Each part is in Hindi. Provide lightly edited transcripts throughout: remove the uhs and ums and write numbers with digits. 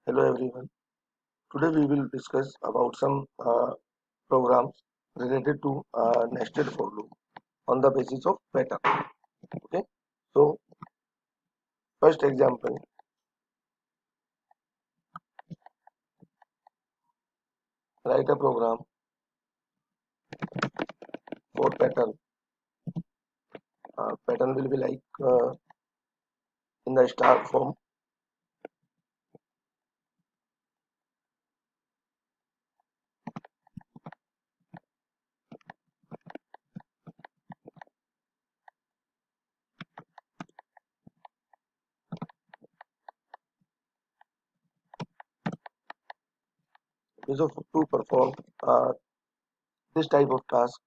Hello everyone. Today we will discuss about some programs related to nested for loop on the basis of pattern. Okay. So first example, write a program for pattern. Pattern will be like in the star form. So to perform this type of task,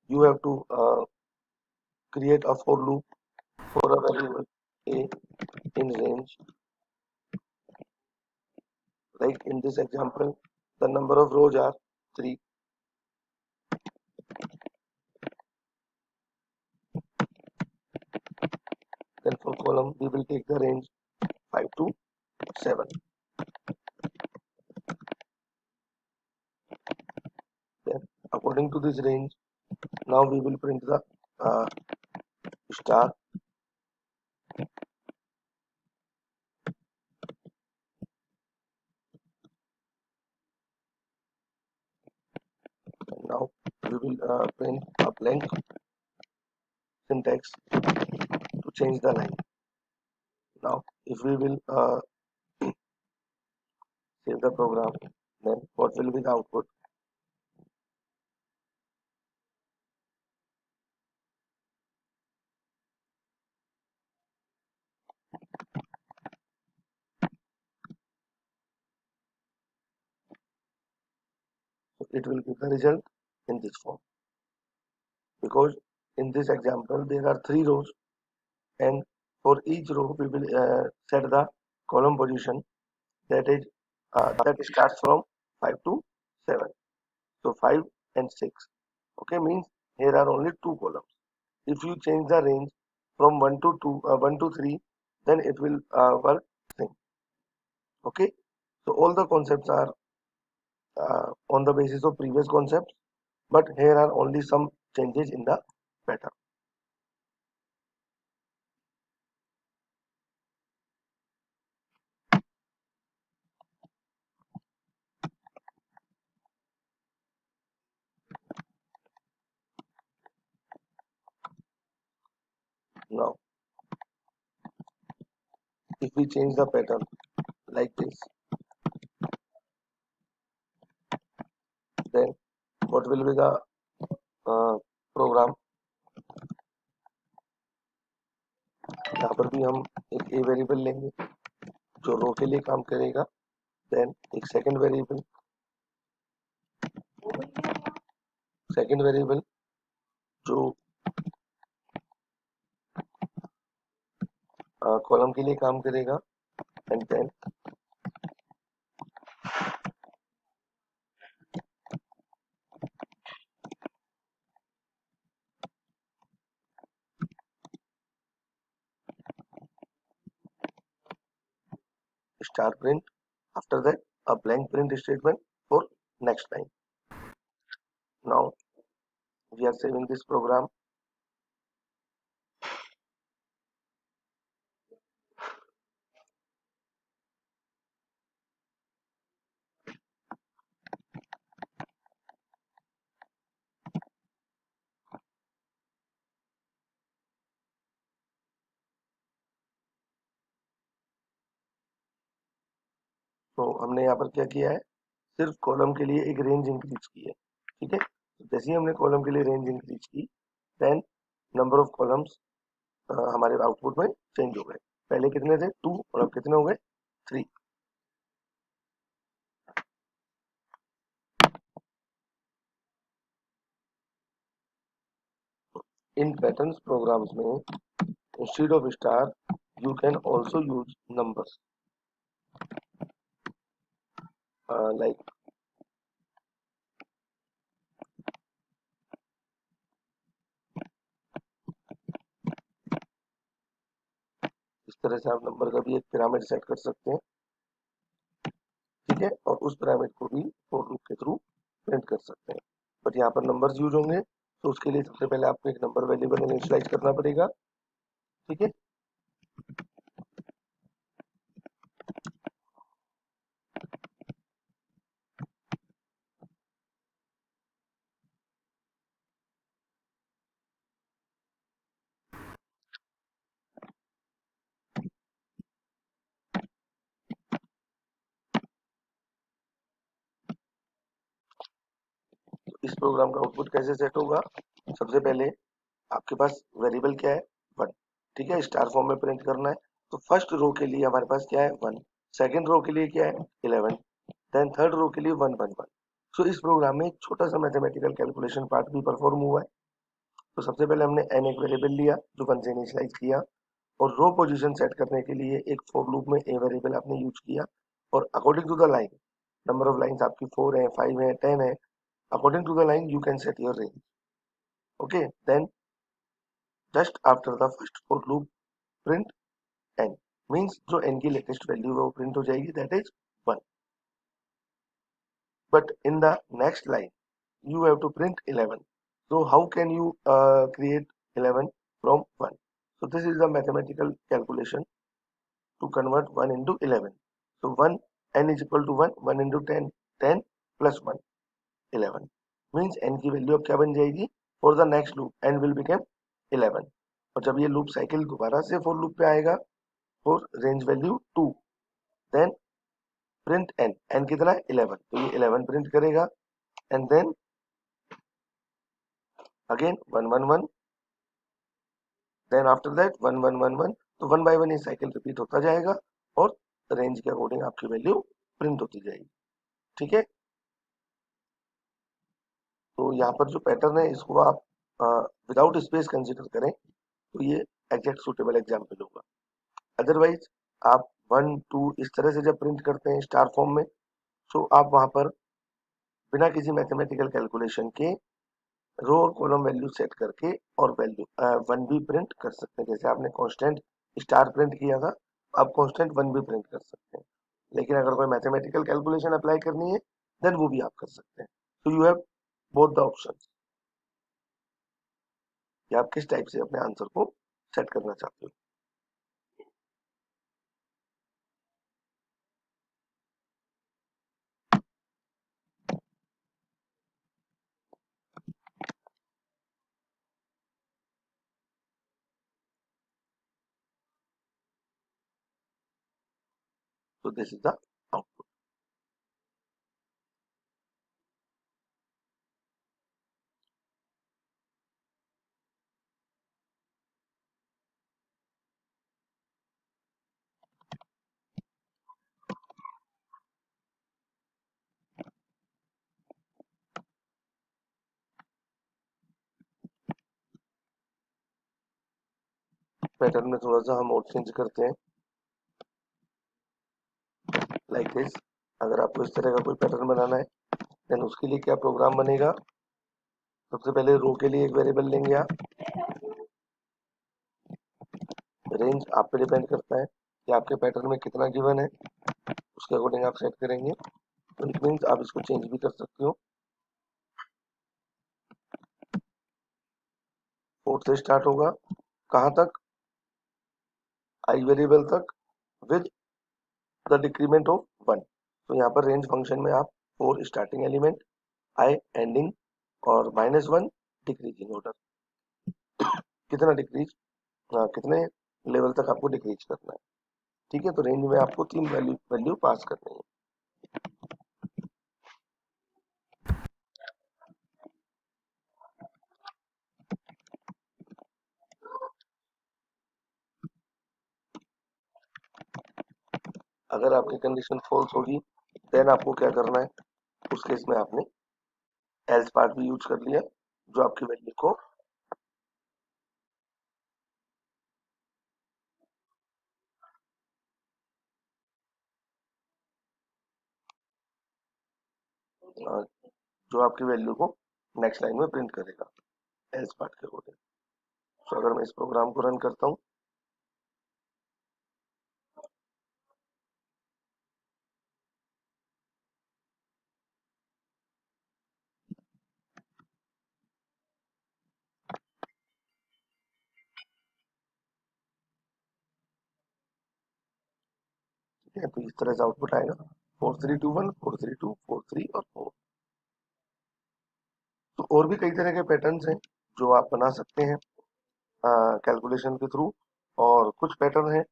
you have to create a for loop for a variable a in range. Like in this example, the number of rows are 3. Then for column, we will take the range 5 to 7. Then according to this range, now we will print the uh, star. And now we will print a blank syntax to change the line. Now if we will save the program, then what will be the output? So it will be the result in this form, because in this example there are 3 rows, and for each row we will set the column position that is that starts from 5 to 7. So 5 and 6. Okay, means here are only 2 columns. If you change the range from 1 to 2, 1 to 3, then it will work same. Okay, so all the concepts are on the basis of previous concepts, but here are only some changes in the pattern. Now if we change the pattern like this, then what will be the program? यहाँ पर भी हम एक ए वेरिएबल लेंगे जो रो के लिए काम करेगा, देन एक सेकंड वेरिएबल जो कॉलम के लिए काम करेगा, and then star print, after that a blank print statement for next line. Now we are saving this program. तो हमने यहाँ पर क्या किया है, सिर्फ कॉलम के लिए एक रेंज इंक्रीज की है. ठीक है, जैसे ही हमने कॉलम के लिए रेंज इंक्रीज की, देन नंबर ऑफ कॉलम्स हमारे आउटपुट में चेंज हो गए. पहले कितने थे 2 और अब कितने हो गए 3. इन पैटर्न्स प्रोग्राम्स में instead of star you can also use numbers, like इस तरह से आप नंबर का भी एक पिरामिड सेट कर सकते हैं. ठीक है, और उस पिरामिड को भी फॉर लूप के थ्रू प्रिंट कर सकते हैं। बट यहाँ पर नंबर्स यूज होंगे, तो उसके लिए सबसे पहले आपको एक नंबर वेरिएबल इनिशियलाइज करना पड़ेगा। ठीक है, इस प्रोग्राम का आउटपुट कैसे सेट होगा? सबसे पहले आपके पास वेरिएबल क्या है? 1। ठीक है, स्टार फॉर्म में प्रिंट करना है, तो फर्स्ट रो के लिए हमारे पास क्या है? 1। सेकंड रो के लिए क्या है? 11। देन थर्ड रो के लिए 1 1 1। सो इस प्रोग्राम में एक छोटा सा मैथमेटिकल कैलकुलेशन पार्ट भी परफॉर्म हुआ है। तो सबसे पहले हमने n एक वेरिएबल लिया जो 1 से इनिशियलाइज किया, और रो पोजीशन सेट करने के लिए एक फॉर लूप में a वेरिएबल आपने यूज किया, और according to the line, number of lines आपकी 4 है, 5 है, 10 है, according to the line you can set your range. Okay, then just after the first for loop print n, means जो n की लेटेस्ट वैल्यू है वो प्रिंट हो जाएगी, that is 1। But in the next line you have to print 11. So how can you create 11 from 1? So this is the mathematical calculation to convert 1 into 11. So 1, n is equal to 1, 1 into 10, 10 plus 1, 11. Means n की वैल्यू अब क्या बन जाएगी? For the next loop n will become 11. और जब ये लूप साइकिल दोबारा से फॉर लूप पे आएगा for range value 2, then print n, n कितना है? 11, तो ये 11 प्रिंट करेगा, and then again 1 1 1, then after that 1 1 1 1, तो 1 बाय 1 ये साइकिल रिपीट होता जाएगा, और रेंज के अकॉर्डिंग आपकी वैल्यू प्रिंट होती जाएगी। ठीक है, तो यहाँ पर जो पैटर्न है इसको आप विदाउट स्पेस कंसीडर करें तो ये एग्जैक्ट सूटेबल एग्जाम्पल होगा। अदरवाइज आप 1 2 इस तरह से जब प्रिंट करते हैं स्टार फॉर्म में, तो आप वहां पर बिना किसी मैथमेटिकल कैलकुलेशन के रो और कॉलम वैल्यू सेट करके और वैल्यू 1 भी प्रिंट कर सकते हैं। जैसे आपने कांस्टेंट स्टार प्रिंट किया था, आप कांस्टेंट 1 भी प्रिंट कर सकते हैं। लेकिन अगर कोई मैथमेटिकल कैलकुलेशन अप्लाई करनी है देन वो भी आप कर सकते हैं। तो you have both the options कि आप किस टाइप से अपने आंसर को सेट करना चाहते हो। तो this is the output. Pattern में थोड़ा सा हम और चेंज करते हैं, लाइक दिस। अगर आपको इस तरह का कोई पैटर्न बनाना है देन उसके लिए क्या प्रोग्राम बनेगा? सबसे पहले रो के लिए एक वेरिएबल लेंगे आप, रेंज आप पे डिपेंड करता है कि आपके पैटर्न में कितना गिवन है, उसके अकॉर्डिंग आप सेट करेंगे। तो इट मीन्स आप इसको चेंज भी कर सकते हो। 4 से स्टार्ट होगा, कहाँ तक? आई वेरिएबल तक विद द डिक्रीमेंट ऑफ 1। तो यहाँ पर रेंज फंक्शन में आप 4 स्टार्टिंग एलिमेंट, आई एंडिंग, और -1 डिक्रीजिंग ऑर्डर। कितना डिक्रीज, कितने लेवल तक आपको डिक्रीज करना है। ठीक है, तो रेंज में आपको 3 वैल्यू वैल्यू पास करनी है। अगर आपकी कंडीशन फॉल्स होगी देन आपको क्या करना है? उस केस में आपने एल्स पार्ट भी यूज कर लिया जो आपकी वैल्यू को जो आपकी वैल्यू को नेक्स्ट लाइन में प्रिंट करेगा एल्स पार्ट के अकॉर्डिंग। तो अगर मैं इस प्रोग्राम को रन करता हूँ, ठीक है, तो इस तरह से आउटपुट आएगा 4321, 432, 43 और 4। तो और भी कई तरह के पैटर्न्स हैं जो आप बना सकते हैं कैलकुलेशन के थ्रू। और कुछ पैटर्न है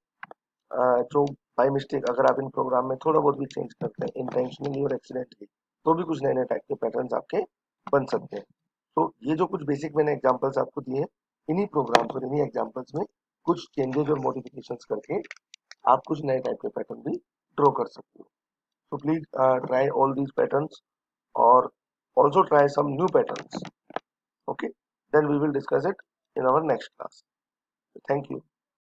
जो बाय मिस्टेक अगर आप इन प्रोग्राम में थोड़ा बहुत भी चेंज करते हैं इंटेंशनली और एक्सीडेंटली, तो भी कुछ नए नए टाइप के पैटर्न्स आपके बन सकते हैं। तो ये जो कुछ बेसिक मैंने एग्जांपल्स आपको दिए हैं, इन्हीं प्रोग्राम्स और इन्हीं एग्जांपल्स में कुछ चेंजेस और मॉडिफिकेशंस करके आप कुछ नए टाइप के पैटर्न भी ड्रॉ कर सकते हो। So please try all these patterns or also try some new patterns. Okay, then we will discuss it in our next class. Thank you.